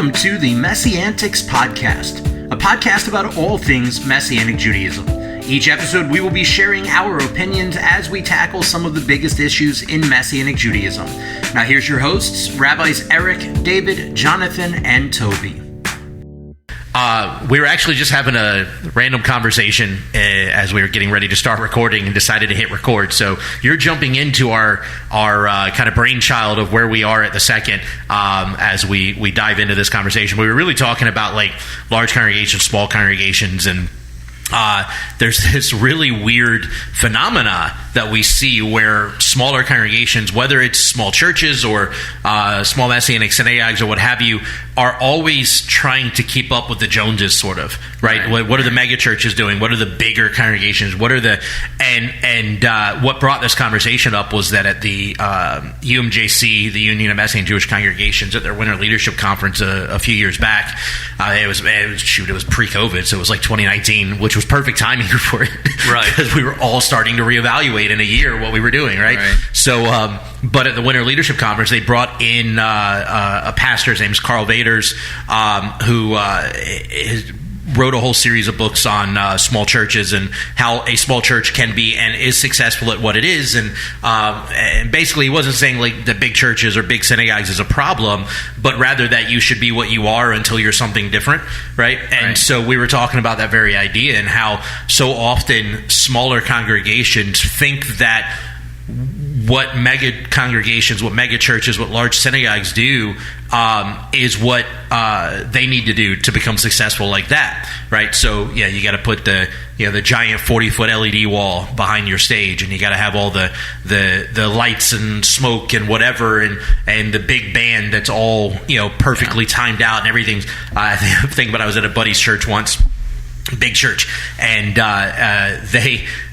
welcome to the Messiantics Podcast, a podcast about all things Messianic Judaism. Each episode, we will be sharing our opinions as we tackle some of the biggest issues in Messianic Judaism. Now here's your hosts, Rabbis Eric, David, Jonathan, and Toby. We were actually just having a random conversation as we were getting ready to start recording and decided to hit record. So you're jumping into our kind of brainchild of where we are at the second as we dive into this conversation. We were really talking about like large congregations, small congregations, and there's this really weird phenomena that we see where smaller congregations, whether it's small churches or small Messianic synagogues or what have you, are always trying to keep up with the Joneses, sort of, right? What are the mega churches doing? What are the bigger congregations? What are the and what brought this conversation up was that at the UMJC, the Union of Messianic Jewish Congregations, at their Winter Leadership Conference a few years back, it was pre-COVID, so it was like 2019, which was perfect timing for it, right? Because we were all starting to reevaluate in a year what we were doing, right? So, but at the Winter Leadership Conference, they brought in a pastor. His name is Carl Vaders, who wrote a whole series of books on small churches and how a small church can be and is successful at what it is. And basically, he wasn't saying like the big churches or big synagogues is a problem, but rather that you should be what you are until you're something different, right? And so we were talking about that very idea and how so often smaller congregations think that what mega congregations, what mega churches, what large synagogues do is what they need to do to become successful like that, right? So yeah, you got to put the giant 40-foot LED wall behind your stage, and you got to have all the lights and smoke and whatever, and the big band that's all perfectly timed out and everything. I think, but I was at a buddy's church once. Big church, and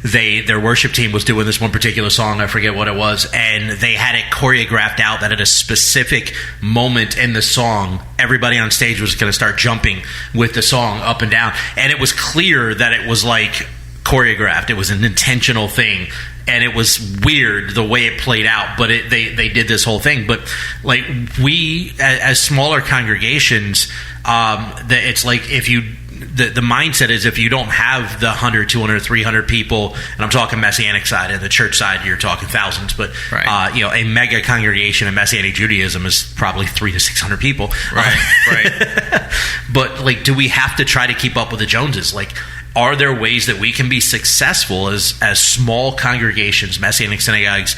their worship team was doing this one particular song. I forget what it was, and they had it choreographed out that at a specific moment in the song, everybody on stage was going to start jumping with the song up and down, and it was clear that it was like choreographed. It was an intentional thing. And it was weird the way it played out, but they did this whole thing. But like we, as smaller congregations, it's like if you. The mindset is if you don't have the 100, 200, 300 people, and I'm talking Messianic side, and the church side, you're talking thousands, but a mega congregation in Messianic Judaism is probably 300 to 600 people. Right. But like, do we have to try to keep up with the Joneses? Like, are there ways that we can be successful as small congregations, Messianic synagogues,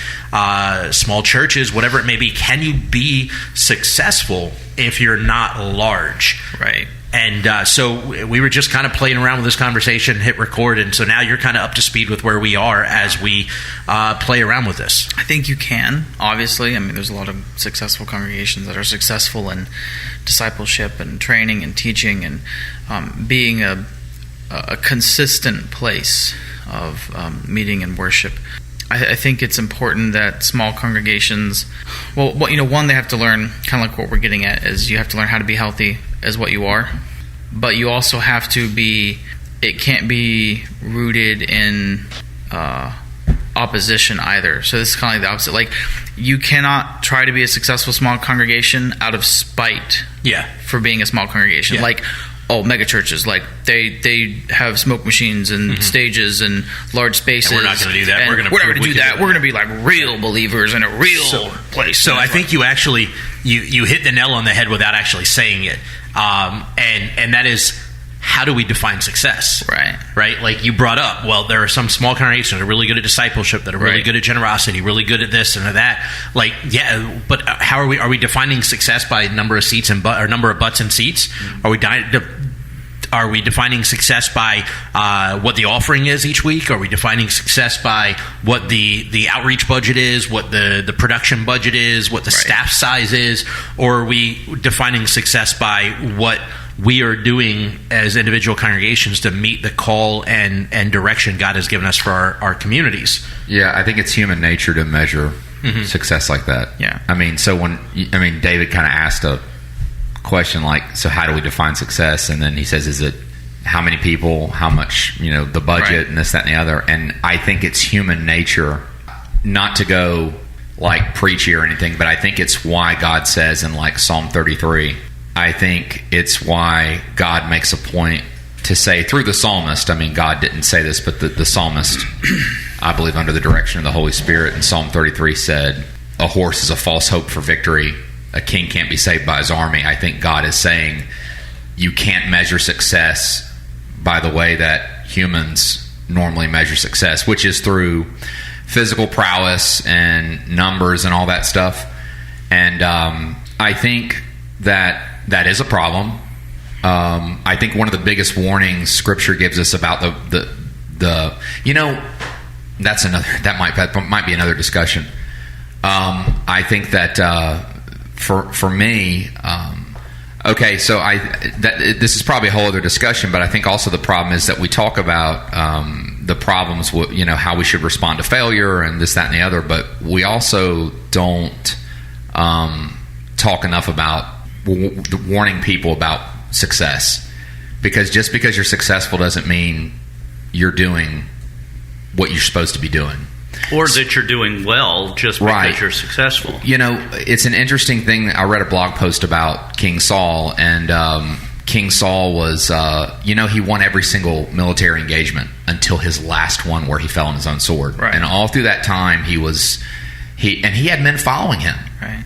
small churches, whatever it may be? Can you be successful if you're not large? Right. And so we were just kind of playing around with this conversation, hit record, and so now you're kind of up to speed with where we are as we play around with this. I think you can, obviously. I mean, there's a lot of successful congregations that are successful in discipleship and training and teaching and being a consistent place of meeting and worship. I think it's important that small congregations, one, they have to learn, kind of like what we're getting at, is you have to learn how to be healthy as what you are, but you also have to be, it can't be rooted in opposition either. So this is kind of like the opposite. Like, you cannot try to be a successful small congregation out of spite for being a small congregation. Yeah. Like, mega churches, like they have smoke machines and stages and large spaces. And we're not going to do that. We're not going to do that. We're going to be like real believers in a real place. So I think you actually you hit the nail on the head without actually saying it. And that is, how do we define success? Right. Like you brought up. Well, there are some small congregations that are really good at discipleship, that are really good at generosity, really good at this and at that. Like, yeah, but how are we defining success by number of seats and or number of butts and seats? Are we defining success by what the offering is each week? Are we defining success by what the outreach budget is, what the production budget is, what the staff size is? Or are we defining success by what we are doing as individual congregations to meet the call and direction God has given us for our communities? Yeah, I think it's human nature to measure success like that. Yeah. I mean, David kind of asked a question like, so how do we define success? And then he says, is it how many people, how much, the budget and this, that, and the other? And I think it's human nature, not to go like preachy or anything, but I think it's why God says in like Psalm 33, I think it's why God makes a point to say through the psalmist, I mean, God didn't say this, but the psalmist, I believe under the direction of the Holy Spirit in Psalm 33 said, a horse is a false hope for victory. A king can't be saved by his army. I think God is saying you can't measure success by the way that humans normally measure success, which is through physical prowess and numbers and all that stuff. And I think that is a problem. I think one of the biggest warnings Scripture gives us about the that might be another discussion. I think that for me, okay, so this is probably a whole other discussion, but I think also the problem is that we talk about the problems with, how we should respond to failure and this, that, and the other, but we also don't talk enough about warning people about success, because just because you're successful doesn't mean you're doing what you're supposed to be doing. Or that you're doing well just because you're successful. It's an interesting thing. I read a blog post about King Saul, and King Saul was, he won every single military engagement until his last one where he fell on his own sword. Right. And all through that time, he had men following him. Right.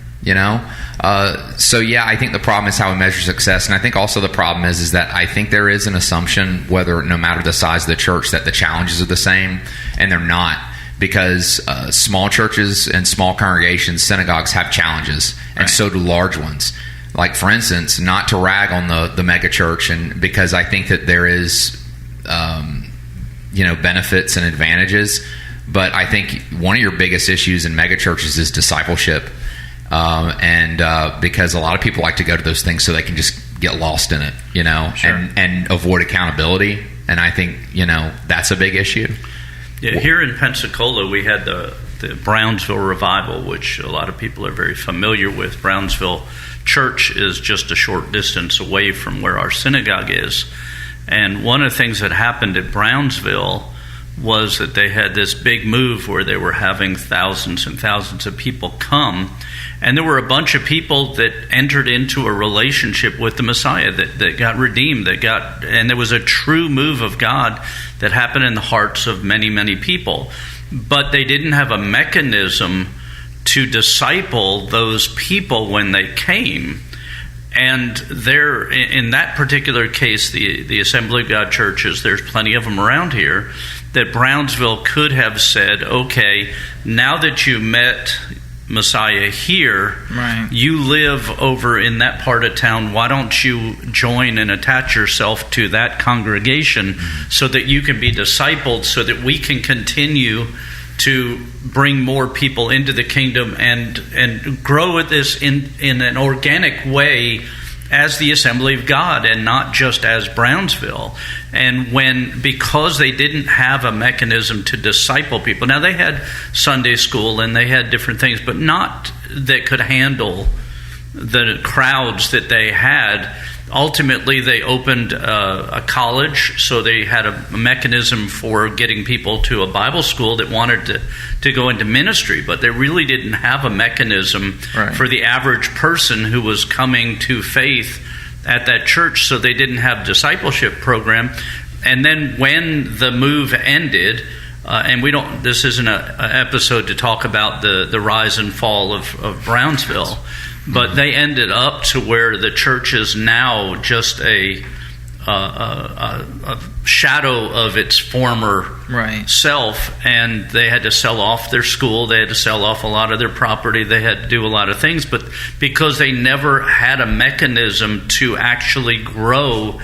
I think the problem is how we measure success, and I think also the problem is that I think there is an assumption, whether no matter the size of the church, that the challenges are the same, and they're not. Because small churches and small congregations, synagogues have challenges, and so do large ones. Like, for instance, not to rag on the mega church, and because I think that there is, benefits and advantages, but I think one of your biggest issues in mega churches is discipleship, because a lot of people like to go to those things so they can just get lost in it, Sure. and avoid accountability, and I think that's a big issue. Yeah, here in Pensacola, we had the Brownsville Revival, which a lot of people are very familiar with. Brownsville Church is just a short distance away from where our synagogue is. And one of the things that happened at Brownsville was that they had this big move where they were having thousands and thousands of people come. And there were a bunch of people that entered into a relationship with the Messiah, that got redeemed, and there was a true move of God that happened in the hearts of many, many people. But they didn't have a mechanism to disciple those people when they came. And there, in that particular case, the Assembly of God churches, there's plenty of them around here, that Brownsville could have said, okay, now that you met Messiah here, right, you live over in that part of town, why don't you join and attach yourself to that congregation so that you can be discipled, so that we can continue to bring more people into the kingdom and grow at this in an organic way as the Assembly of God, and not just as Brownsville. And because they didn't have a mechanism to disciple people, now they had Sunday school and they had different things, but not that could handle the crowds that they had. Ultimately, they opened a college, so they had a mechanism for getting people to a Bible school that wanted to go into ministry, but they really didn't have a mechanism for the average person who was coming to faith at that church, so they didn't have a discipleship program. And then when the move ended, and this isn't an episode to talk about the rise and fall of Brownsville, but they ended up to where the church is now just a shadow of its former self, and they had to sell off their school, they had to sell off a lot of their property, they had to do a lot of things, but because they never had a mechanism to actually grow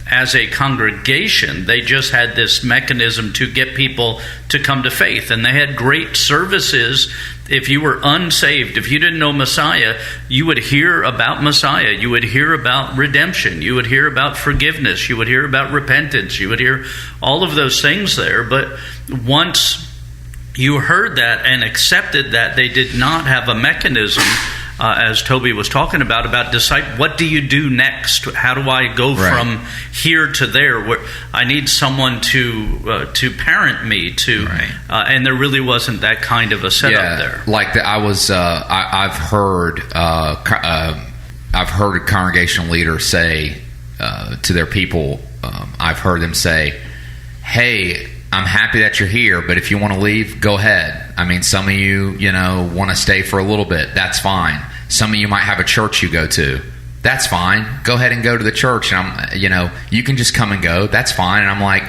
as a congregation, they just had this mechanism to get people to come to faith. And they had great services. If you were unsaved, if you didn't know Messiah, you would hear about Messiah. You would hear about redemption. You would hear about forgiveness. You would hear about repentance. You would hear all of those things there. But once you heard that and accepted that, they did not have a mechanism, as Toby was talking about disciple. What do you do next? How do I go from here to there? Where I need someone to parent me to, and there really wasn't that kind of a setup there. Like I've heard. I I've heard a congregational leader say to their people, I've heard them say, hey, I'm happy that you're here, but if you want to leave, go ahead. I mean, some of you, want to stay for a little bit. That's fine. Some of you might have a church you go to. That's fine. Go ahead and go to the church. And you can just come and go. That's fine. And I'm like,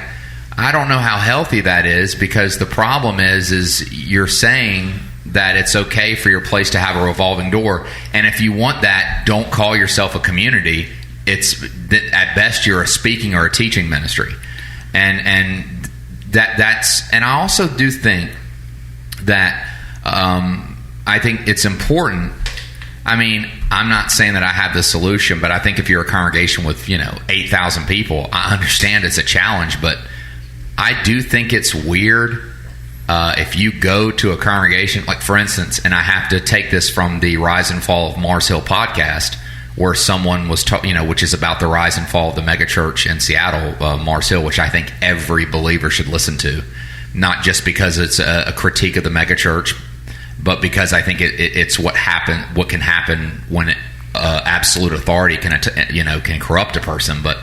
I don't know how healthy that is, because the problem is you're saying that it's okay for your place to have a revolving door. And if you want that, don't call yourself a community. It's at best you're a speaking or a teaching ministry. And that's, and I also do think that I think it's important. I mean, I'm not saying that I have the solution, but I think if you're a congregation with 8,000 people, I understand it's a challenge, but I do think it's weird if you go to a congregation, like for instance, and I have to take this from the Rise and Fall of Mars Hill podcast, where someone was, which is about the rise and fall of the megachurch in Seattle, Mars Hill, which I think every believer should listen to, not just because it's a critique of the megachurch, but because I think it's what can happen when absolute authority can corrupt a person. But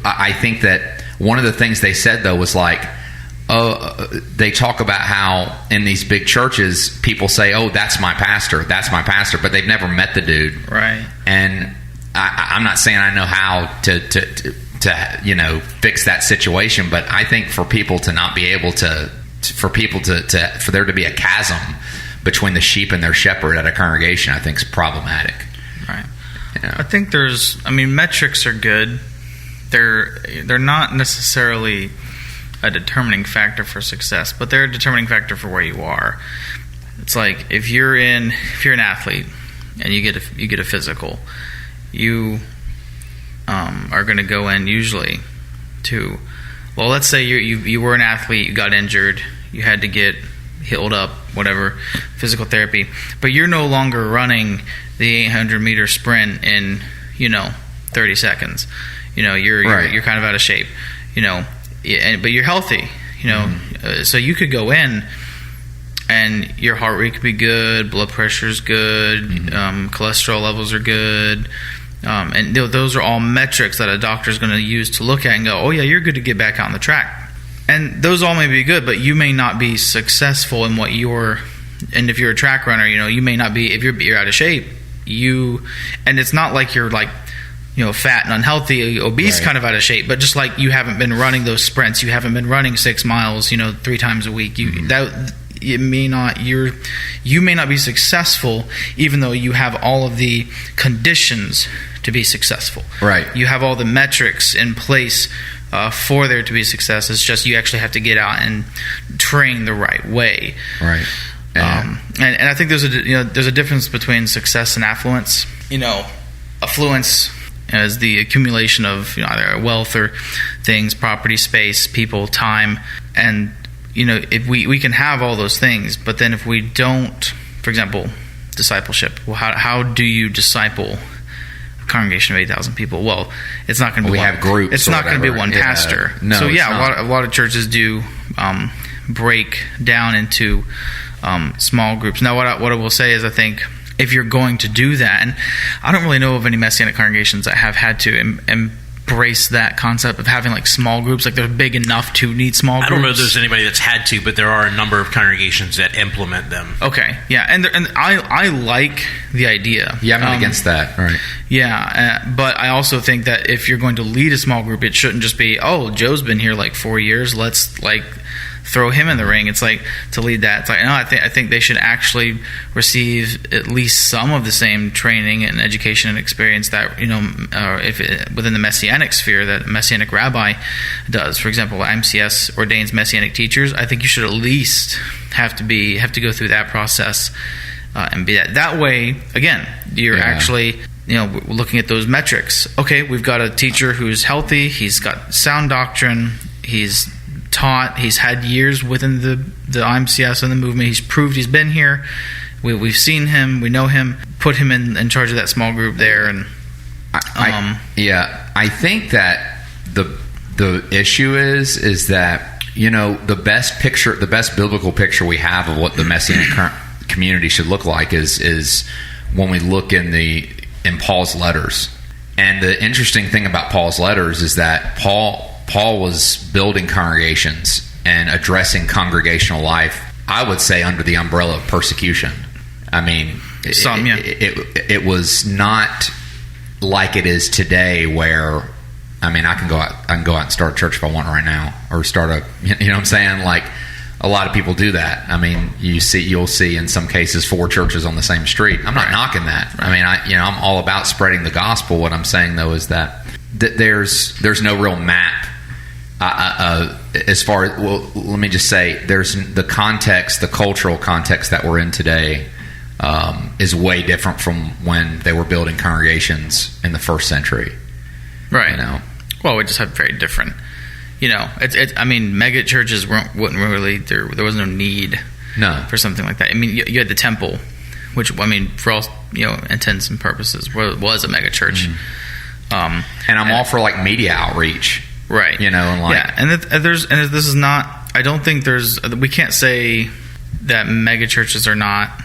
I think that one of the things they said though was like, they talk about how in these big churches people say, "Oh, that's my pastor," but they've never met the dude, right? And I'm not saying I know how to fix that situation, but I think for people to not be able for there to be a chasm between the sheep and their shepherd at a congregation, I think is problematic. Right. I think metrics are good. They're not necessarily a determining factor for success, but they're a determining factor for where you are. It's like if you're an athlete and you get a physical, you are going to go in usually to, well, let's say you were an athlete, you got injured, you had to get healed up, whatever, physical therapy, but you're no longer running the 800-meter sprint in 30 seconds. You're kind of out of shape, but you're healthy, so you could go in and your heart rate could be good, blood pressure's good, cholesterol levels are good, and those are all metrics that a doctor's going to use to look at and go, oh yeah, you're good to get back out on the track. And those all may be good, but you may not be successful in what and if you're a track runner, you may not be, if you're out of shape, and it's not like you're like, fat and unhealthy, obese, right, kind of out of shape, but just like you haven't been running those sprints, you haven't been running 6 miles, 3 times a week. You may not be successful, even though you have all of the conditions to be successful. Right. You have all the metrics in place for there to be success. It's just you actually have to get out and train the right way. Right. Yeah. And I think there's a difference between success and affluence. Affluence as the accumulation of either wealth or things, property, space, people, time, and if we can have all those things, but then if we don't, for example, discipleship. Well, how do you disciple a congregation of 8,000 people? Well, it's not going to be have groups. It's not going to be one pastor. No, so a lot of churches do break down into small groups. Now, what I will say is, I think if you're going to do that, and I don't really know of any Messianic congregations that have had to embrace that concept of having like small groups, like they're big enough to need small groups. I don't know if there's anybody that's had to, but there are a number of congregations that implement them. Okay, yeah, and I like the idea. Yeah, I'm not against that. Right. Yeah, but I also think that if you're going to lead a small group, it shouldn't just be, oh, Joe's been here like 4 years, let's like throw him in the ring. It's like, to lead that, it's like, no, I think they should actually receive at least some of the same training and education and experience that within the Messianic sphere that a Messianic rabbi does. For example, MCS ordains Messianic teachers. I think you should at least have to go through that process and be that way. Again, you're actually looking at those metrics. Okay, we've got a teacher who's healthy. He's got sound doctrine. He's taught. He's had years within the IMCS and the movement. He's proved he's been here. We've seen him. We know him. Put him in charge of that small group there. And I think that the issue is that the best biblical picture we have of what the Messianic community should look like is when we look in the in Paul's letters. And the interesting thing about Paul's letters is that Paul was building congregations and addressing congregational life, I would say, under the umbrella of persecution. I mean, it was not like it is today, where, I mean, I can go out and start a church if I want right now, or start a, you know what I'm saying? Like, a lot of people do that. I mean, you'll see in some cases 4 churches on the same street. I'm not knocking that. I mean, I'm all about spreading the gospel. What I'm saying though is that there's no real map. As far as, well, let me just say, there's the context, the cultural context that we're in today is way different from when they were building congregations in the first century. Right. You know? Well, we just have very different. You know, I mean, mega churches wouldn't really. There was no need. No. For something like that. I mean, you had the temple, which, I mean, for all intents and purposes, was a mega church. Mm-hmm. And I'm all for like media outreach. Right. You know, and like, yeah, and this is not. I don't think we can't say that mega churches are not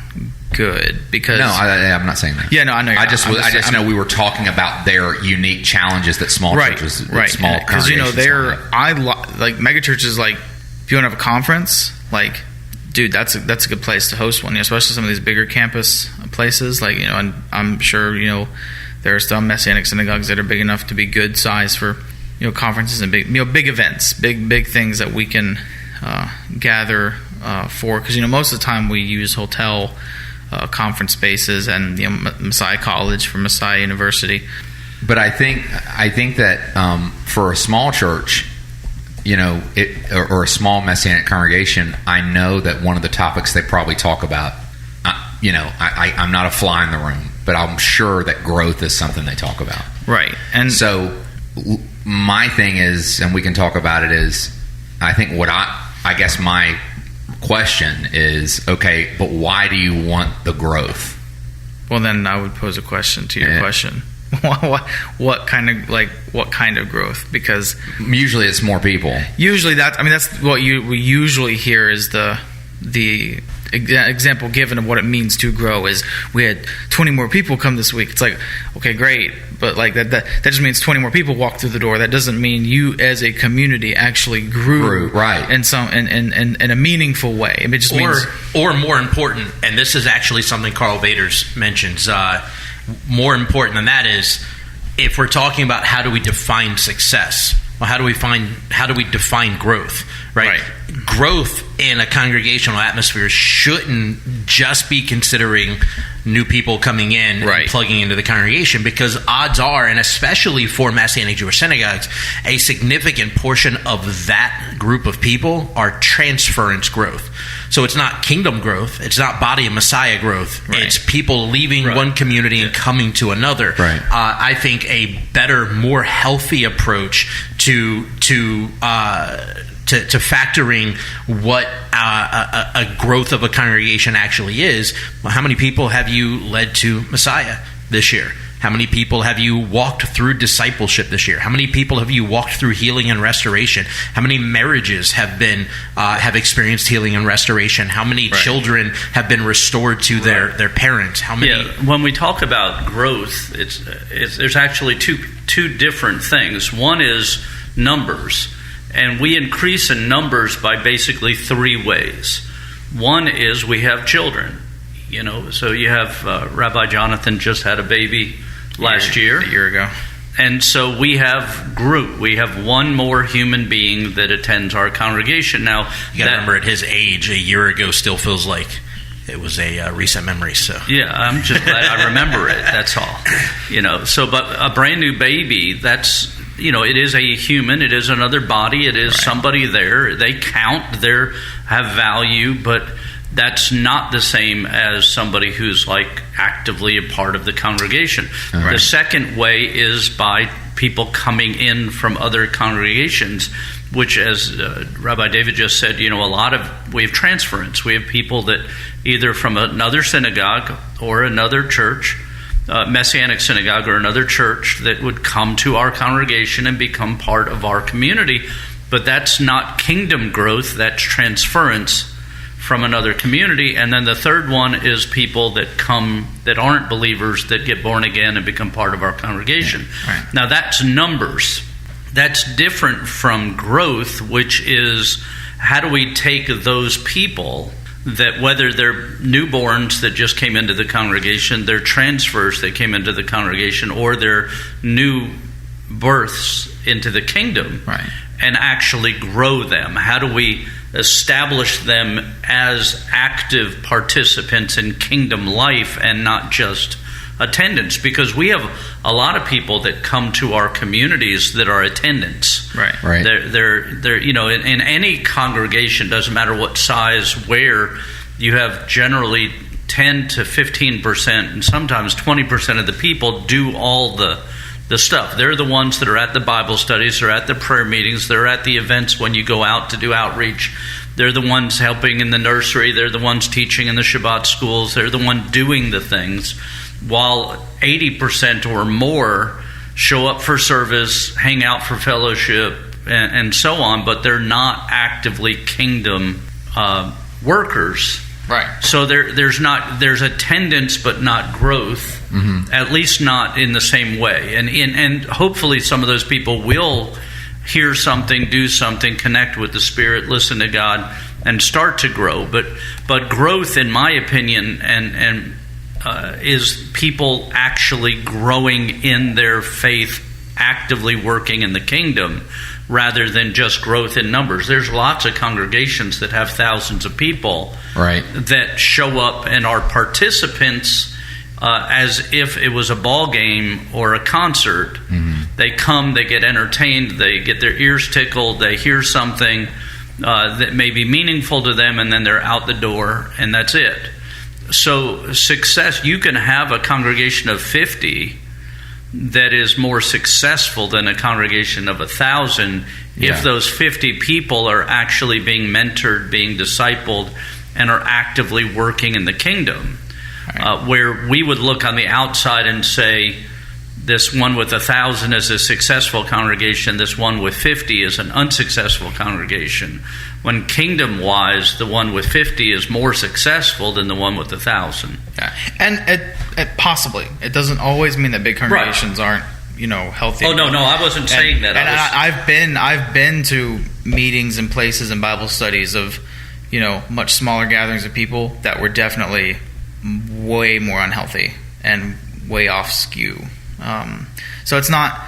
good, because I'm not saying that. Yeah, no, I know. I just know we were talking about their unique challenges that small churches, small because congregations like mega churches. Like, if you want to have a conference, like, dude, that's a good place to host one. Especially some of these bigger campus places. Like, and I'm sure there are some Messianic synagogues that are big enough to be good size for conferences and big events, big things that we can gather for. Because most of the time we use hotel conference spaces and Messiah College for Messiah University. But I think that for a small church, or a small Messianic congregation, I know that one of the topics they probably talk about, I'm not a fly in the room, but I'm sure that growth is something they talk about. Right. And so my thing is, and we can talk about it, is I think what I guess my question is, okay, but why do you want the growth? Well, then I would pose a question to your question. What kind of growth? Because usually it's more people. Usually that's what we usually hear is the example given of what it means to grow is, we had 20 more people come this week. It's like, okay, great, but like that just means 20 more people walked through the door. That doesn't mean you as a community actually grew right in a meaningful way. It just means, or more important, and this is actually something Carl Vaders mentions, more important than that is, if we're talking about how do we define success, well, how do we define growth, right? Growth in a congregational atmosphere shouldn't just be considering new people coming in and plugging into the congregation, because odds are, and especially for Messianic Jewish synagogues, a significant portion of that group of people are transference growth. So it's not kingdom growth, it's not body of Messiah growth, it's people leaving one community and coming to another. I think a better, more healthy approach to factoring what a growth of a congregation actually is. Well, how many people have you led to Messiah this year? How many people have you walked through discipleship this year? How many people have you walked through healing and restoration? How many marriages have experienced healing and restoration? How many children have been restored to their parents? How many? Yeah, when we talk about growth, there's actually two different things. One is numbers. And we increase in numbers by basically 3 ways. One is we have children. So you have Rabbi Jonathan just had a baby last year. A year ago. And so we have group. We have one more human being that attends our congregation. Now, you got to remember, at his age, a year ago still feels like it was a recent memory. So yeah, I'm just glad I remember it. That's all. So, but a brand new baby, that's, it is a human. It is another body. It is somebody there. They count. They have value, but that's not the same as somebody who's like actively a part of the congregation. The second way is by people coming in from other congregations, which, as Rabbi David just said, we have transference. We have people that either from another synagogue or another church, Messianic synagogue or another church, that would come to our congregation and become part of our community. But that's not kingdom growth, that's transference from another community. And then the third one is people that come that aren't believers that get born again and become part of our congregation. Right. Now that's numbers. That's different from growth, which is how do we take those people that, whether they're newborns that just came into the congregation, they're transfers that came into the congregation, or they're new births into the kingdom, right, and actually grow them? How do we establish them as active participants in kingdom life and not just attendants? Because we have a lot of people that come to our communities that are attendants. Right. They're in any congregation, doesn't matter what size, where you have generally 10 to 15% and sometimes 20% of the people do all the stuff. They're the ones that are at the Bible studies, they're at the prayer meetings, they're at the events when you go out to do outreach. They're the ones helping in the nursery, they're the ones teaching in the Shabbat schools, they're the one doing the things, while 80% or more show up for service, hang out for fellowship, and so on, but they're not actively kingdom workers. Right. So there's attendance but not growth, at least not in the same way. And hopefully some of those people will hear something, do something, connect with the Spirit, listen to God, and start to grow. But growth, in my opinion, and is people actually growing in their faith, actively working in the kingdom, rather than just growth in numbers. There's lots of congregations that have thousands of people, right, that show up and are participants as if it was a ball game or a concert. Mm-hmm. They come, they get entertained, they get their ears tickled, they hear something that may be meaningful to them, and then they're out the door, and that's it. So success, you can have a congregation of 50 that is more successful than a congregation of 1,000 if those 50 people are actually being mentored, being discipled, and are actively working in the kingdom. Right. Where we would look on the outside and say, this one with 1,000 is a successful congregation, this one with 50 is an unsuccessful congregation. When kingdom-wise, the one with 50 is more successful than the one with 1,000. Yeah. And it possibly. It doesn't always mean that big congregations aren't, healthy. Oh, no, I wasn't saying that. I've been to meetings and places and Bible studies of, much smaller gatherings of people that were definitely way more unhealthy and way off skew. So it's not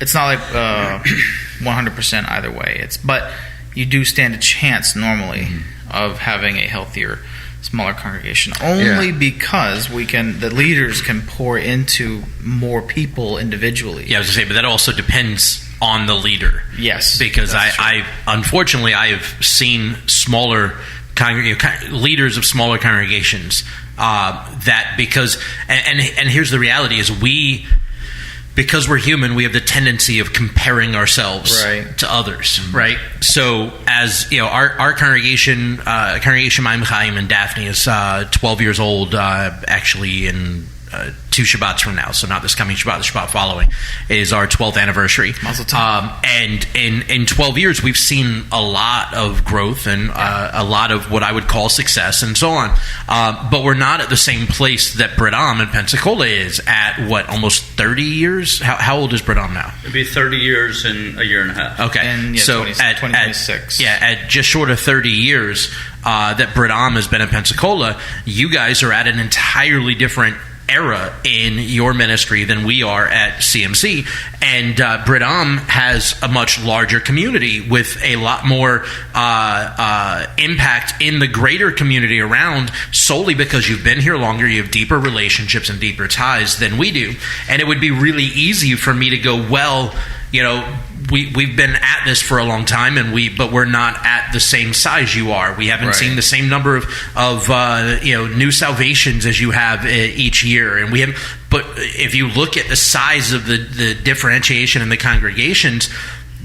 like 100% either way. But you do stand a chance normally of having a healthier, smaller congregation, only because the leaders can pour into more people individually. Yeah, I was going to say, but that also depends on the leader. Yes, because I unfortunately I've seen smaller leaders of smaller congregations that because here's the reality is because we're human, we have the tendency of comparing ourselves to others, right? So, as our congregation, Congregation Maim Chaim in Daphne is 12 years old, actually in 2 Shabbats from now, so not this coming Shabbat, the Shabbat following, is our 12th anniversary. And in 12 years, we've seen a lot of growth and a lot of what I would call success and so on. But we're not at the same place that Bridam in Pensacola is at, almost 30 years? How old is Bridam now? It'd be 30 years in a year and a half. Okay. And, so 2026. At just short of 30 years that Bridam has been in Pensacola, you guys are at an entirely different era in your ministry than we are at CMC, and Bridam has a much larger community with a lot more impact in the greater community around, solely because you've been here longer, you have deeper relationships and deeper ties than we do. And it would be really easy for me to go, we've been at this for a long time, but we're not at the same size you are. We haven't seen the same number of new salvations as you have each year, and we have. But if you look at the size of the differentiation in the congregations,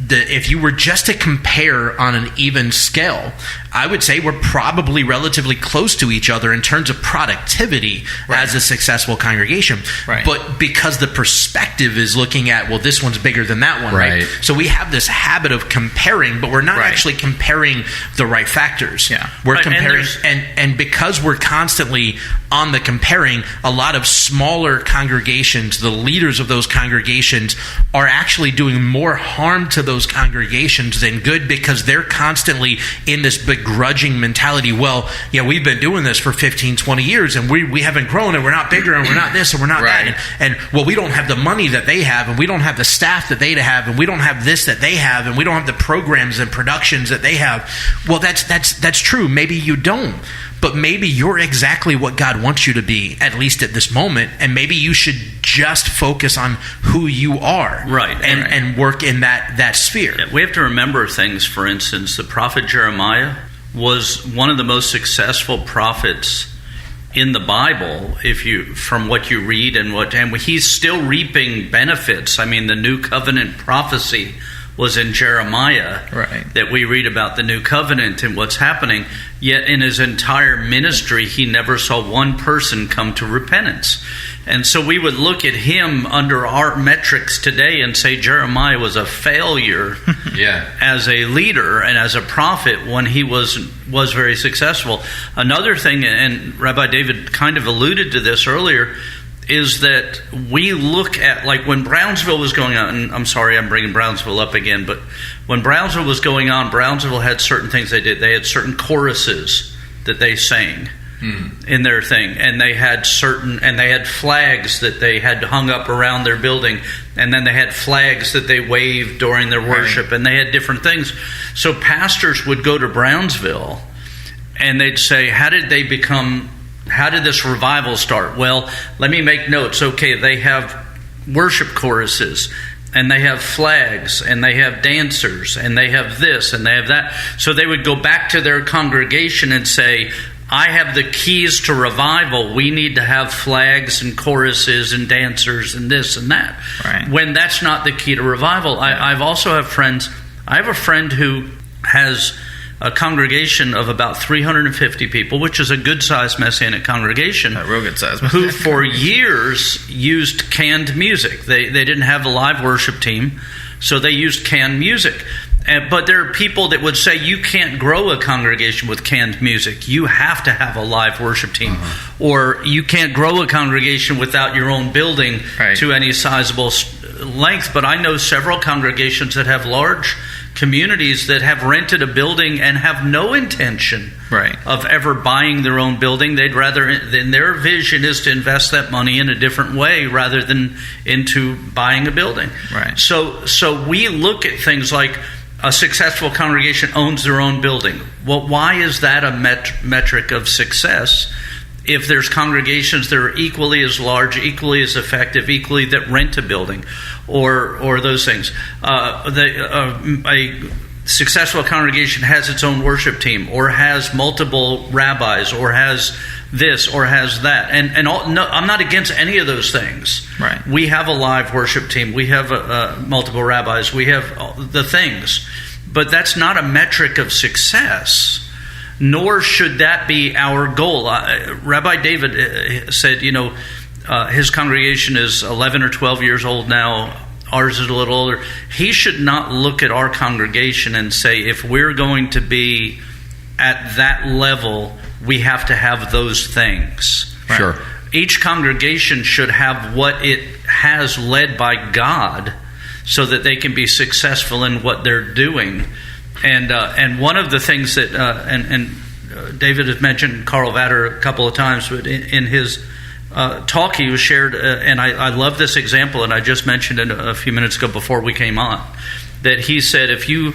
if you were just to compare on an even scale, I would say we're probably relatively close to each other in terms of productivity as a successful congregation. Right. But because the perspective is looking at, well, this one's bigger than that one, right? So we have this habit of comparing, but we're not actually comparing the right factors. Yeah. We're comparing, and because we're constantly on the comparing, a lot of smaller congregations, the leaders of those congregations are actually doing more harm to those congregations than good, because they're constantly in this begrudging mentality. Well, yeah, we've been doing this for 15, 20 years and we haven't grown, and we're not bigger, and we're not this, and we're not that. And well, we don't have the money that they have, and we don't have the staff that they have, and we don't have this that they have, and we don't have the programs and productions that they have. Well, that's true. Maybe you don't. But maybe you're exactly what God wants you to be, at least at this moment, and maybe you should just focus on who you are, and work in that sphere. Yeah, we have to remember things. For instance, the prophet Jeremiah was one of the most successful prophets in the Bible, from what you read, and he's still reaping benefits. I mean, the new covenant prophecy was in Jeremiah, that we read about the new covenant and what's happening. Yet in his entire ministry, he never saw one person come to repentance. And so we would look at him under our metrics today and say Jeremiah was a failure as a leader and as a prophet when he was very successful. Another thing, and Rabbi David kind of alluded to this earlier, is that we look at, like when Brownsville was going on, and I'm sorry I'm bringing Brownsville up again, but when Brownsville was going on, Brownsville had certain things they did. They had certain choruses that they sang in their thing, and they had flags that they had hung up around their building, and then they had flags that they waved during their worship, and they had different things. So pastors would go to Brownsville and they'd say, how did this revival start? Well, let me make notes. Okay, they have worship choruses, and they have flags, and they have dancers, and they have this, and they have that. So they would go back to their congregation and say, I have the keys to revival. We need to have flags and choruses and dancers and this and that. Right. When that's not the key to revival. I've also have friends. I have a friend who has a congregation of about 350 people, which is a good-sized Messianic congregation. A real good-sized who for years used canned music. They didn't have a live worship team, so they used canned music. But there are people that would say you can't grow a congregation with canned music. You have to have a live worship team. Or you can't grow a congregation without your own building to any sizable length. But I know several congregations that have large communities that have rented a building and have no intention of ever buying their own building. They'd rather, then their vision is to invest that money in a different way rather than into buying a building. So we look at things like a successful congregation owns their own building. Well, why is that a metric of success? If there's congregations that are equally as large, equally as effective, equally that rent a building, or those things, a successful congregation has its own worship team, or has multiple rabbis, or has this, or has that, and I'm not against any of those things. We have a live worship team, we have multiple rabbis, we have the things, but that's not a metric of success. Nor should that be our goal. Rabbi David said, his congregation is 11 or 12 years old now. Ours is a little older. He should not look at our congregation and say, if we're going to be at that level, we have to have those things. Sure. Each congregation should have what it has led by God so that they can be successful in what they're doing. And one of the things that David has mentioned Carl Vatter a couple of times, but in his talk he was shared, and I love this example, and I just mentioned it a few minutes ago before we came on, that he said if you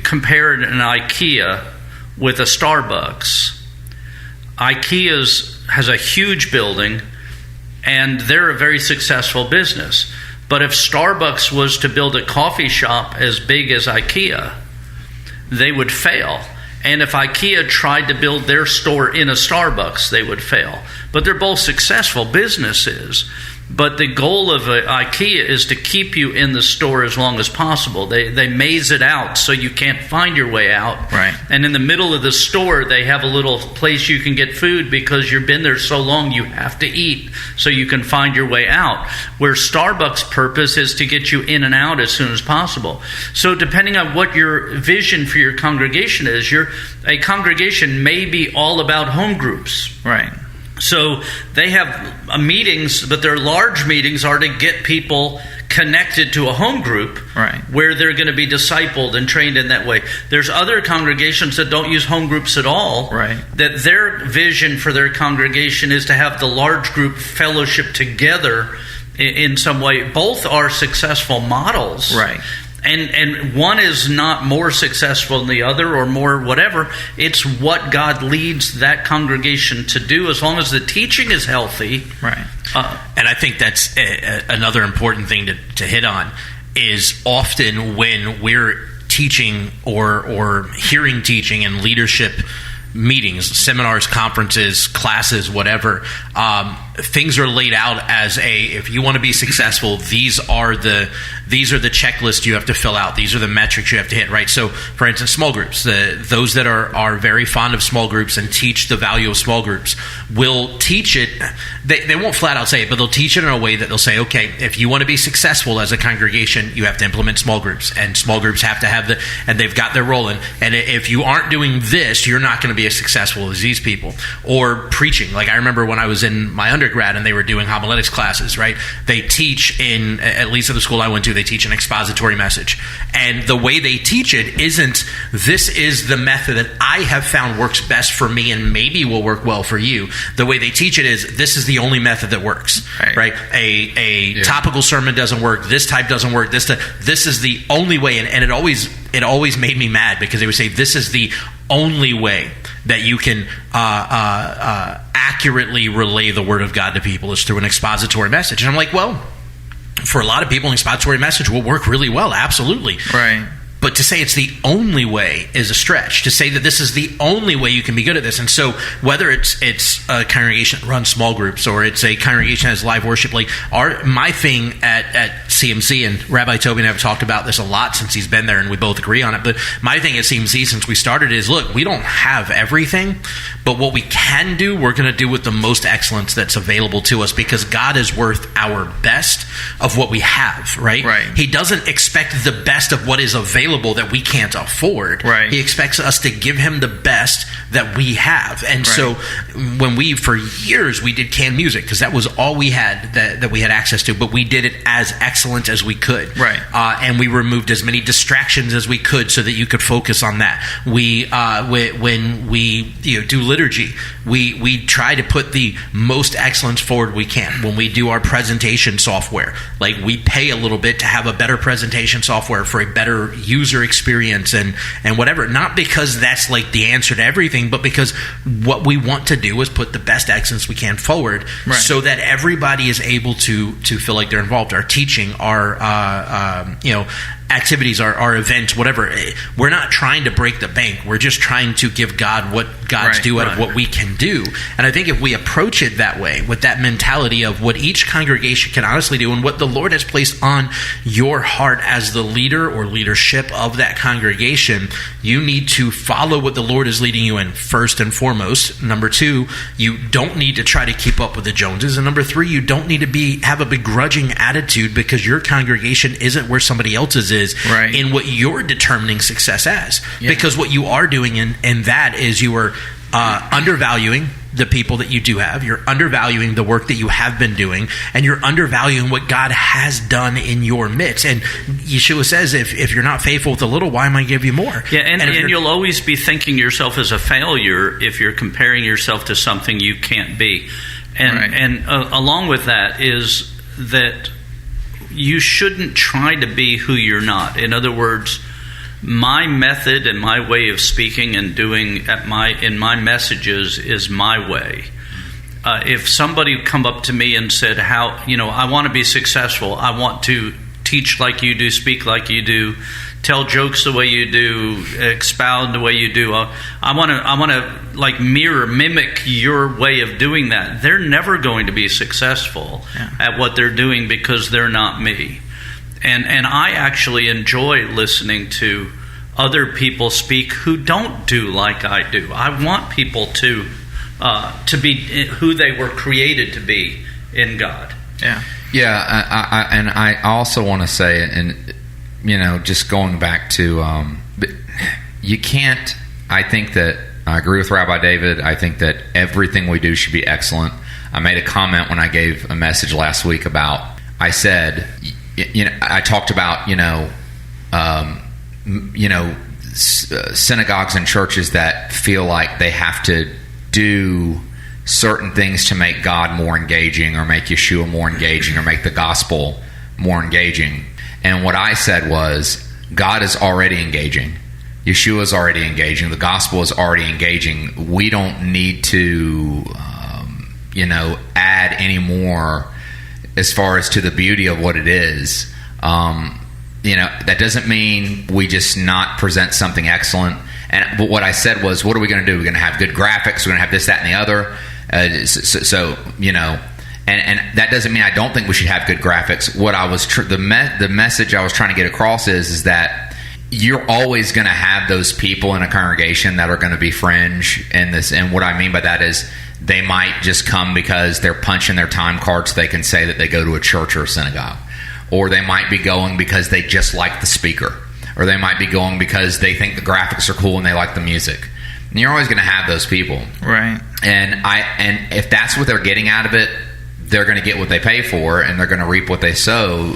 compared an IKEA with a Starbucks, IKEA has a huge building, and they're a very successful business. But if Starbucks was to build a coffee shop as big as IKEA, they would fail. And if IKEA tried to build their store in a Starbucks, they would fail. But they're both successful businesses. But the goal of IKEA is to keep you in the store as long as possible. They maze it out so you can't find your way out. Right. And in the middle of the store, they have a little place you can get food because you've been there so long you have to eat so you can find your way out. Where Starbucks' purpose is to get you in and out as soon as possible. So depending on what your vision for your congregation is, a congregation may be all about home groups. Right. So they have meetings, but their large meetings are to get people connected to a home group, right, where they're going to be discipled and trained in that way. There's other congregations that don't use home groups at all, right, that their vision for their congregation is to have the large group fellowship together in some way. Both are successful models. Right. And one is not more successful than the other or more whatever. It's what God leads that congregation to do as long as the teaching is healthy. Right. And I think that's another important thing to hit on is often when we're teaching or hearing teaching in leadership meetings, seminars, conferences, classes, whatever, things are laid out as if you want to be successful, these are the checklists you have to fill out. These are the metrics you have to hit, right? So, for instance, small groups. Those that are very fond of small groups and teach the value of small groups will teach it. They won't flat out say it, but they'll teach it in a way that they'll say, okay, if you want to be successful as a congregation, you have to implement small groups, and small groups have to have and they've got their role in. And if you aren't doing this, you're not going to be as successful as these people. Or preaching. Like I remember when I was in my undergrad and they were doing homiletics classes, right? They teach at least at the school I went to, they teach an expository message. And the way they teach it isn't, this is the method that I have found works best for me and maybe will work well for you. The way they teach it is, this is the only method that works, right? A topical sermon doesn't work. This type doesn't work. This is the only way. And it always made me mad because they would say, this is the only way that you can accurately relay the word of God to people is through an expository message. And I'm like, well, for a lot of people, an expository message will work really well, absolutely. Right. But to say it's the only way is a stretch. To say that this is the only way you can be good at this. And so whether it's a congregation that runs small groups or it's a congregation that has live worship, like my thing at CMC, and Rabbi Toby and I have talked about this a lot since he's been there and we both agree on it, but my thing at CMC since we started is, look, we don't have everything, but what we can do, we're going to do with the most excellence that's available to us, because God is worth our best of what we have, right? Right. He doesn't expect the best of what is available that we can't afford. Right. He expects us to give him the best that we have. And so when for years we did canned music, because that was all we had that we had access to, but we did it as excellent as we could. Right. And we removed as many distractions as we could so that you could focus on that. When we do liturgy, we try to put the most excellence forward we can. When we do our presentation software, like we pay a little bit to have a better presentation software for a better user experience and whatever, not because that's like the answer to everything, but because what we want to do is put the best excellence we can forward, so that everybody is able to feel like they're involved. Our teaching, our activities, our events, whatever. We're not trying to break the bank. We're just trying to give God what God's due out of what we can do. And I think if we approach it that way, with that mentality of what each congregation can honestly do and what the Lord has placed on your heart as the leader or leadership of that congregation, you need to follow what the Lord is leading you in first and foremost. Number two, you don't need to try to keep up with the Joneses. And number three, you don't need to have a begrudging attitude because your congregation isn't where somebody else's is in what you're determining success as. Because what you are doing in that is you are undervaluing the people that you do have. You're undervaluing the work that you have been doing, and you're undervaluing what God has done in your midst. And Yeshua says, if you're not faithful with a little, why am I give you more? Yeah, and you'll always be thinking yourself as a failure if you're comparing yourself to something you can't be. And along with that is that you shouldn't try to be who you're not. In other words, my method and my way of speaking and doing in my messages is my way. If somebody come up to me and said, I want to be successful, I want to teach like you do, speak like you do, tell jokes the way you do, expound the way you do. I want to like mimic your way of doing that. They're never going to be successful at what they're doing because they're not me. And I actually enjoy listening to other people speak who don't do like I do. I want people to be who they were created to be in God. Yeah. And I also want to say, and just going back to, you can't. I think that I agree with Rabbi David. I think that everything we do should be excellent. I made a comment when I gave a message last week about. I said, I talked about synagogues and churches that feel like they have to do certain things to make God more engaging or make Yeshua more engaging or make the gospel more engaging. And what I said was, God is already engaging. Yeshua is already engaging. The gospel is already engaging. We don't need to, add any more as far as to the beauty of what it is. That doesn't mean we just not present something excellent. But what I said was, what are we going to do? We're going to have good graphics. We're going to have this, that, and the other. And that doesn't mean I don't think we should have good graphics. What I was the message I was trying to get across is that you're always going to have those people in a congregation that are going to be fringe in this. And what I mean by that is they might just come because they're punching their time card so they can say that they go to a church or a synagogue. Or they might be going because they just like the speaker. Or they might be going because they think the graphics are cool and they like the music. And you're always going to have those people. Right. And if that's what they're getting out of it, they're going to get what they pay for, and they're going to reap what they sow,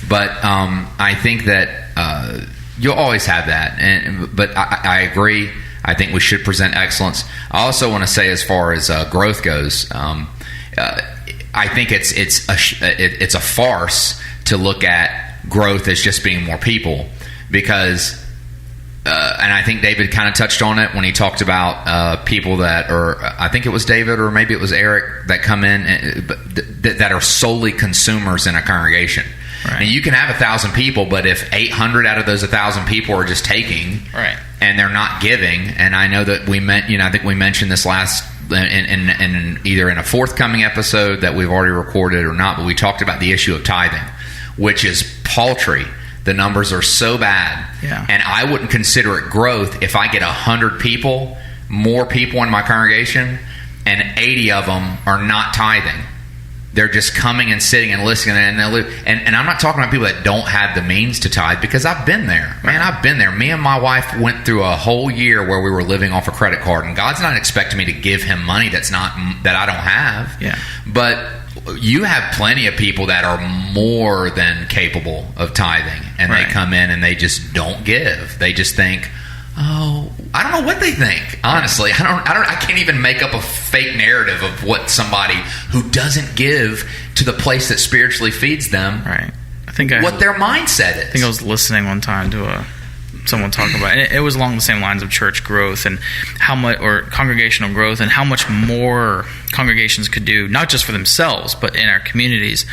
But I think that you'll always have that. But I agree. I think we should present excellence. I also want to say, as far as growth goes, I think it's a farce to look at growth as just being more people, because and I think David kind of touched on it when he talked about people that, or I think it was David or maybe it was Eric, that come in that are solely consumers in a congregation. Right. And you can have 1,000 people, but if 800 out of those 1,000 people are just taking, right, and they're not giving, and I know that I think we mentioned this last in either in a forthcoming episode that we've already recorded or not, but we talked about the issue of tithing, which is paltry. The numbers are so bad, and I wouldn't consider it growth if I get 100 people, more people in my congregation, and 80 of them are not tithing. They're just coming and sitting and listening, and I'm not talking about people that don't have the means to tithe, because I've been there. Man, I've been there. Me and my wife went through a whole year where we were living off a credit card, and God's not expecting me to give him money that I don't have. Yeah. But you have plenty of people that are more than capable of tithing, and they come in and they just don't give. They just think, oh, I don't know what they think. Honestly, I can't even make up a fake narrative of what somebody who doesn't give to the place that spiritually feeds them. Right. What their mindset is. I think I was listening one time to someone talk about it. It was along the same lines of church growth and how much, or congregational growth, and how much more congregations could do, not just for themselves, but in our communities.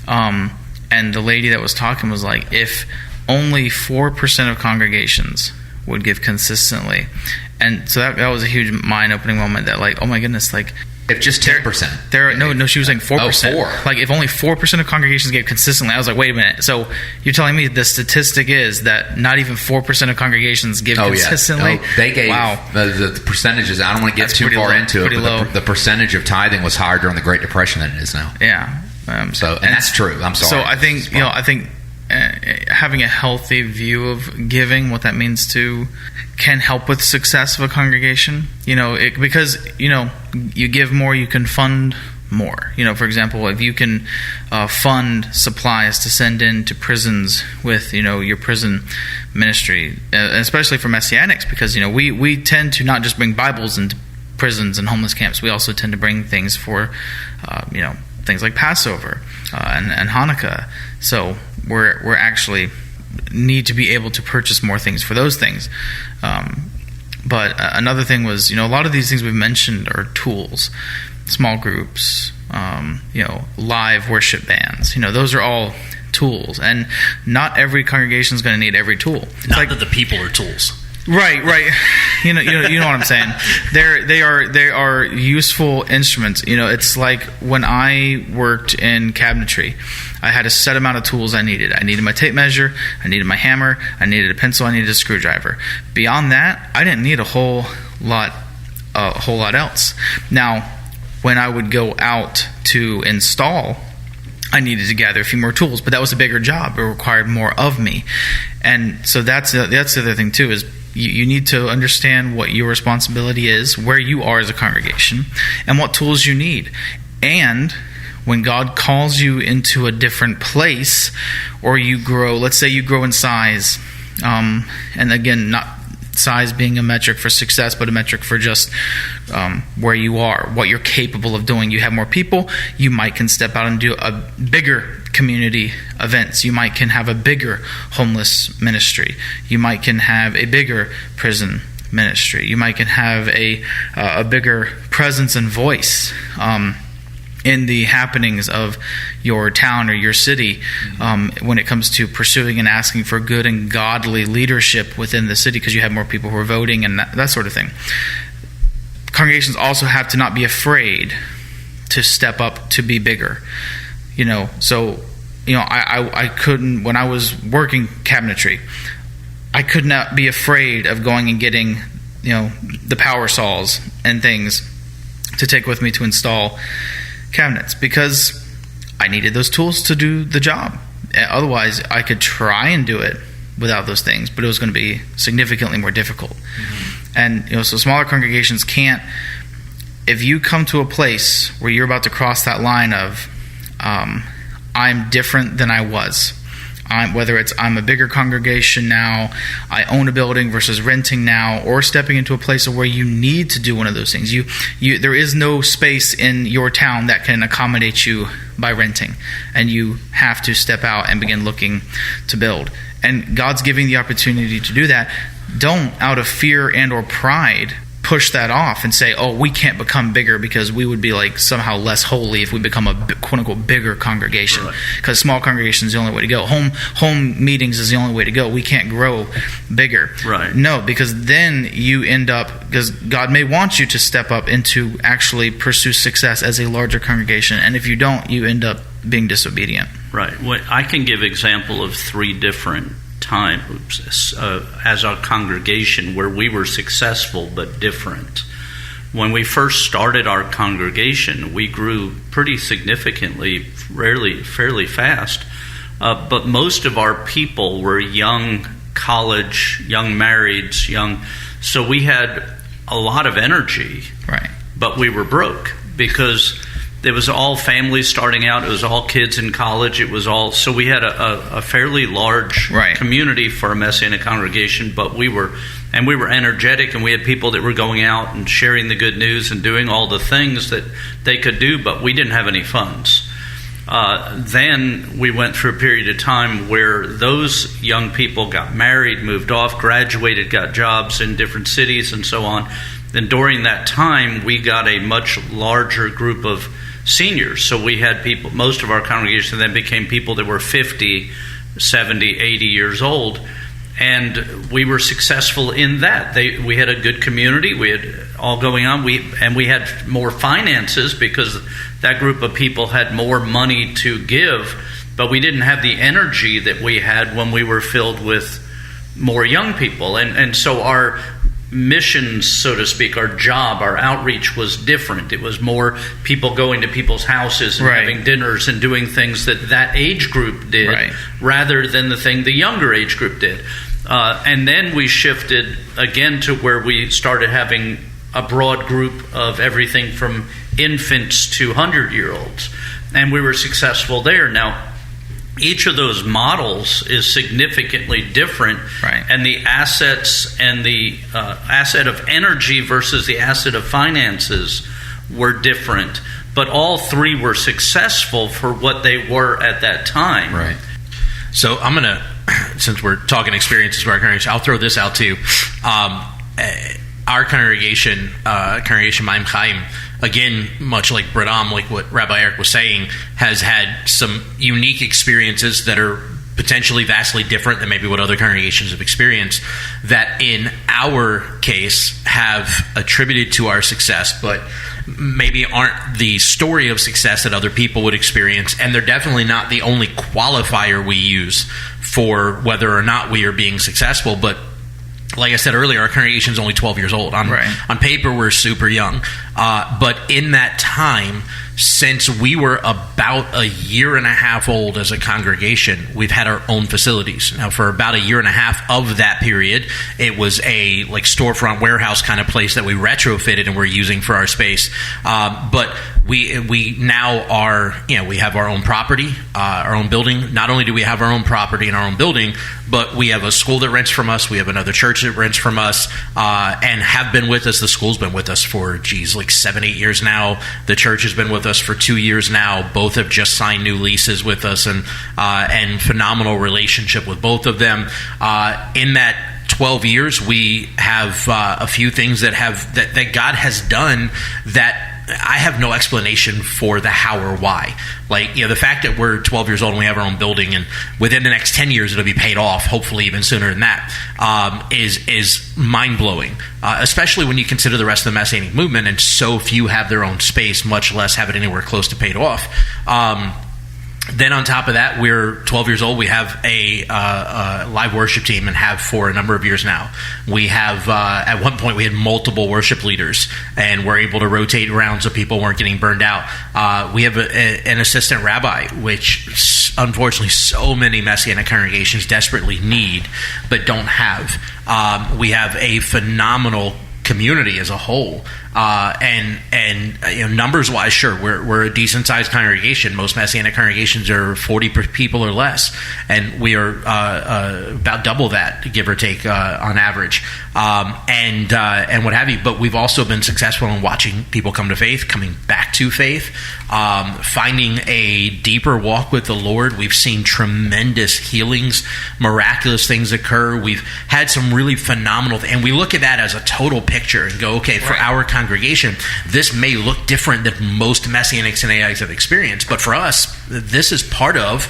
And the lady that was talking was like, if only 4% of congregations would give consistently, and so that was a huge mind-opening moment. That, like, oh my goodness, like, if just 10%. No, she was saying 4%. Oh, 4. Like, if only 4% of congregations gave consistently, I was like, wait a minute. So you're telling me the statistic is that not even 4% of congregations give consistently? Yeah. They gave the percentages. I don't want to get too far into it, but the percentage of tithing was higher during the Great Depression than it is now. Yeah. And that's true. I'm sorry. So I think having a healthy view of giving, what that means to, can help with success of a congregation. Because you give more, you can fund more. For example, if you can fund supplies to send into prisons with your prison ministry, especially for Messianics, because we tend to not just bring Bibles into prisons and homeless camps. We also tend to bring things for things like Passover and Hanukkah. So we're actually need to be able to purchase more things for those things. But another thing was, a lot of these things we've mentioned are tools, small groups, live worship bands. Those are all tools, and not every congregation is going to need every tool. Not that the people are tools. Right. You know what I'm saying. They are useful instruments. It's like when I worked in cabinetry, I had a set amount of tools I needed. I needed my tape measure, I needed my hammer, I needed a pencil, I needed a screwdriver. Beyond that, I didn't need a whole lot else. Now, when I would go out to install, I needed to gather a few more tools, but that was a bigger job. It required more of me. And so that's the other thing too, is you need to understand what your responsibility is, where you are as a congregation, and what tools you need. And when God calls you into a different place, or you grow, let's say you grow in size, and again, not size being a metric for success, but a metric for just where you are, what you're capable of doing. You have more people, you might can step out and do a bigger community events. You might can have a bigger homeless ministry. You might can have a bigger prison ministry. You might can have a bigger presence and voice in the happenings of your town or your city, when it comes to pursuing and asking for good and godly leadership within the city, because you have more people who are voting and that sort of thing. Congregations also have to not be afraid to step up to be bigger. I couldn't, when I was working cabinetry, I could not be afraid of going and getting, the power saws and things to take with me to install cabinets, because I needed those tools to do the job. Otherwise, I could try and do it without those things, but it was going to be significantly more difficult. Mm-hmm. And so smaller congregations can't. If you come to a place where you're about to cross that line of I'm different than I was, whether it's I'm a bigger congregation now, I own a building versus renting now, or stepping into a place where you need to do one of those things. There is no space in your town that can accommodate you by renting, and you have to step out and begin looking to build. And God's giving the opportunity to do that. Don't, out of fear and or pride, push that off and say, we can't become bigger because we would be like somehow less holy if we become a quote-unquote bigger congregation, because small congregation is the only way to go. Home meetings is the only way to go. We can't grow bigger. Right. No, because then you end up, because God may want you to step up into actually pursue success as a larger congregation, and if you don't, you end up being disobedient. Right. Well, I can give example of 3 different times as a congregation where we were successful but different. When we first started our congregation, we grew pretty significantly, fairly fast, but most of our people were young college, young marrieds, so we had a lot of energy, right? But we were broke because it was all families starting out. It was all kids in college. It was all, so we had a fairly large community for a Messianic congregation, but we were energetic, and we had people that were going out and sharing the good news and doing all the things that they could do, but we didn't have any funds. Then we went through a period of time where those young people got married, moved off, graduated, got jobs in different cities and so on. Then during that time, we got a much larger group of seniors. So we had people, most of our congregation then became people that were 50, 70, 80 years old. And we were successful in that. We had a good community. We had all going on. We had more finances because that group of people had more money to give. But we didn't have the energy that we had when we were filled with more young people. And so our missions, so to speak, our job, our outreach was different. It was more people going to people's houses and having dinners and doing things that age group did, rather than the thing the younger age group did. And then we shifted again to where we started having a broad group of everything from infants to 100-year-olds. And we were successful there. Now, each of those models is significantly different, and the assets and the asset of energy versus the asset of finances were different. But all 3 were successful for what they were at that time. Right. So I'm going to, since we're talking experiences for our congregation, I'll throw this out too. Our congregation, Congregation Maim Chaim, again, much like Bradam, like what Rabbi Eric was saying, has had some unique experiences that are potentially vastly different than maybe what other congregations have experienced, that in our case have attributed to our success, but maybe aren't the story of success that other people would experience, and they're definitely not the only qualifier we use for whether or not we are being successful. But like I said earlier, our congregation is only 12 years old. On paper, we're super young. But in that time, since we were about a year and a half old as a congregation, we've had our own facilities. Now, for about a year and a half of that period, it was a like storefront warehouse kind of place that we retrofitted and we're using for our space. But we now are, we have our own property, our own building. Not only do we have our own property and our own building, but we have a school that rents from us. We have another church that rents from us, and have been with us. The school's been with us for, like 7-8 years now. The church has been with us for 2 years now. Both have just signed new leases with us, and phenomenal relationship with both of them. In that 12 years, we have a few things that God has done that I have no explanation for the how or why. Like, the fact that we're 12 years old and we have our own building, and within the next 10 years it'll be paid off, hopefully even sooner than that, is mind-blowing, especially when you consider the rest of the Messianic movement, and so few have their own space, much less have it anywhere close to paid off. Then on top of that, we're 12 years old. We have a live worship team, and have for a number of years now. We have, at one point, we had multiple worship leaders, and we're able to rotate around so people weren't getting burned out. We have an assistant rabbi, which unfortunately so many Messianic congregations desperately need but don't have. We have a phenomenal community as a whole, and numbers wise, sure, we're a decent sized congregation. Most Messianic congregations are 40 people or less, and we are about double that, give or take, on average, and what have you. But we've also been successful in watching people come to faith, coming back to faith, finding a deeper walk with the Lord. We've seen tremendous healings, miraculous things occur. We've had some really phenomenal, and we look at that as a total picture and go, okay, for our congregation, this may look different than most Messianics and AIs have experienced, but for us, this is part of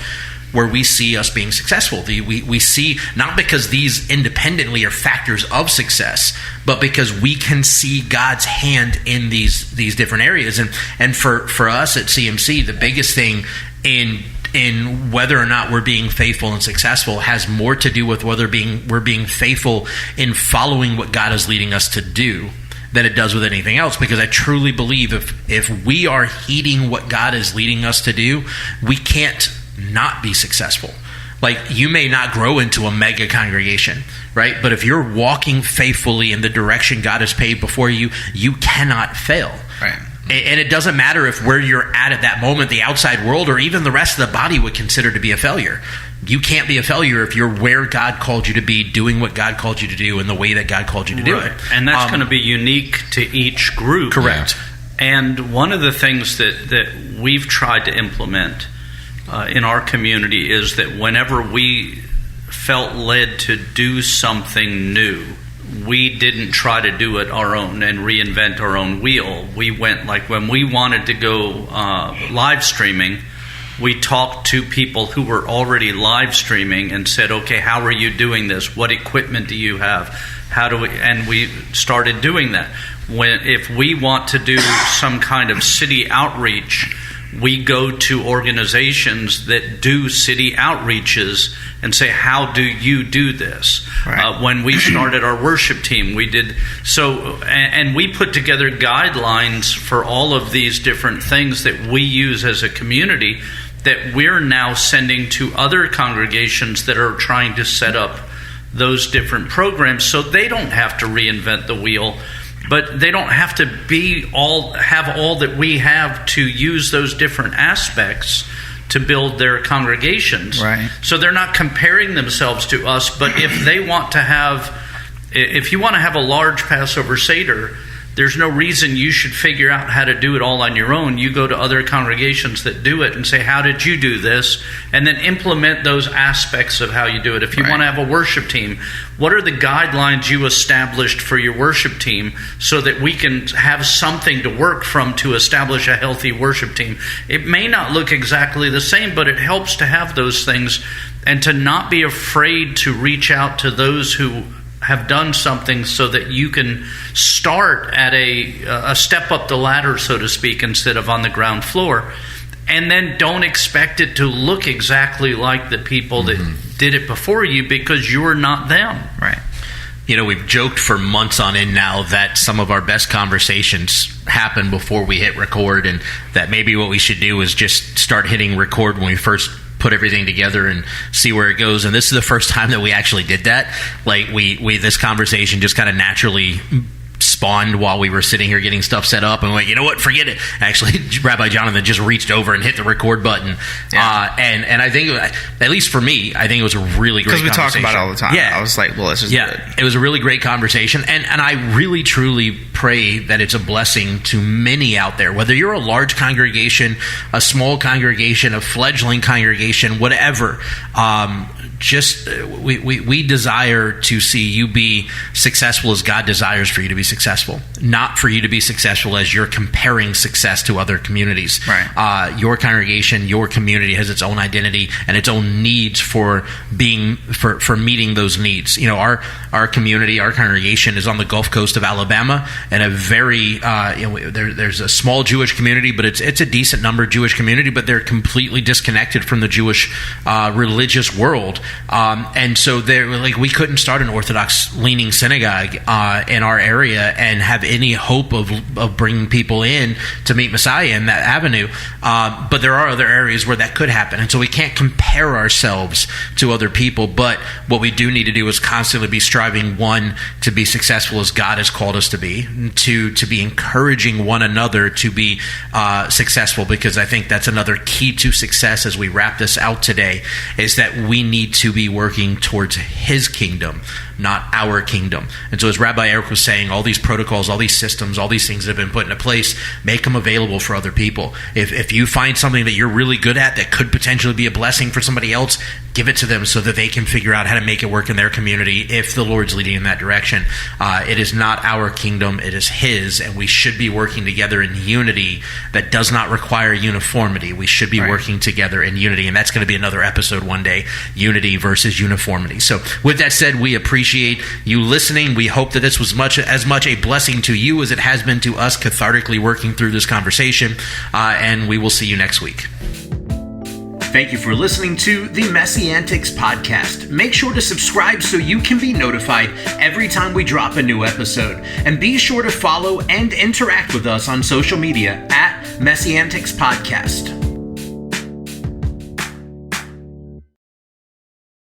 where we see us being successful. We see, not because these independently are factors of success, but because we can see God's hand in these different areas. And for us at CMC, the biggest thing in whether or not we're being faithful and successful has more to do with whether we're being faithful in following what God is leading us to do than it does with anything else. Because I truly believe if we are heeding what God is leading us to do, we can't not be successful. Like, you may not grow into a mega congregation, right? But if you're walking faithfully in the direction God has paved before you, you cannot fail. Right. And it doesn't matter if where you're at that moment, the outside world, or even the rest of the body would consider to be a failure. You can't be a failure if you're where God called you to be, doing what God called you to do in the way that God called you to do it. And that's going to be unique to each group. Correct. And one of the things that we've tried to implement in our community is that whenever we felt led to do something new, we didn't try to do it our own and reinvent our own wheel. We went, like when we wanted to go live streaming, we talked to people who were already live streaming and said, okay, how are you doing this? What equipment do you have? And we started doing that. If we want to do some kind of city outreach, we go to organizations that do city outreaches and say, how do you do this? Right. When we started our worship team, we did so, and we put together guidelines for all of these different things that we use as a community that we're now sending to other congregations that are trying to set up those different programs, so they don't have to reinvent the wheel. But they don't have to have all that we have to use those different aspects to build their congregations. Right. So they're not comparing themselves to us. But if you want to have a large Passover Seder, there's no reason you should figure out how to do it all on your own. You go to other congregations that do it and say, how did you do this? And then implement those aspects of how you do it. If you want to have a worship team, what are the guidelines you established for your worship team so that we can have something to work from to establish a healthy worship team? It may not look exactly the same, but it helps to have those things and to not be afraid to reach out to those who have done something so that you can start at a step up the ladder, so to speak, instead of on the ground floor. And then don't expect it to look exactly like the people that did it before you, because you're not them. Right. You know, we've joked for months on end now that some of our best conversations happen before we hit record, and that maybe what we should do is just start hitting record when we first put everything together and see where it goes. And this is the first time that we actually did that. Like we this conversation just kind of naturally spawned while we were sitting here getting stuff set up, and we went, you know what, forget it. Actually, Rabbi Jonathan just reached over and hit the record button. And I think, at least for me, I think it was a really great conversation. Because we talk about it all the time. Yeah. I was like, well, this is good. It was a really great conversation, and I really, truly pray that it's a blessing to many out there, whether you're a large congregation, a small congregation, a fledgling congregation, whatever. We desire to see you be successful as God desires for you to be successful, not for you to be successful as you're comparing success to other communities. Right. Your congregation, your community has its own identity and its own needs for meeting those needs. You know, our community, our congregation is on the Gulf Coast of Alabama, and a very there's a small Jewish community, but it's a decent number Jewish community, but they're completely disconnected from the Jewish religious world. And so we couldn't start an Orthodox leaning synagogue in our area and have any hope of bringing people in to meet Messiah in that avenue. But there are other areas where that could happen. And so we can't compare ourselves to other people. But what we do need to do is constantly be striving, one, to be successful as God has called us to be, two, to be encouraging one another to be successful, because I think that's another key to success as we wrap this out today, is that we need to be working towards His kingdom, not our kingdom. And so as Rabbi Eric was saying, all these protocols, all these systems, all these things that have been put into place, make them available for other people. If you find something that you're really good at that could potentially be a blessing for somebody else, give it to them so that they can figure out how to make it work in their community if the Lord's leading in that direction. It is not our kingdom, it is His, and we should be working together in unity that does not require uniformity. We should be working together in unity, and that's going to be another episode one day, unity versus uniformity. So with that said, we appreciate you listening. We hope that this was as much a blessing to you as it has been to us cathartically working through this conversation, and we will see you next week. Thank you for listening to the Messiantics podcast. Make sure to subscribe so you can be notified every time we drop a new episode. And be sure to follow and interact with us on social media at Messiantics Podcast.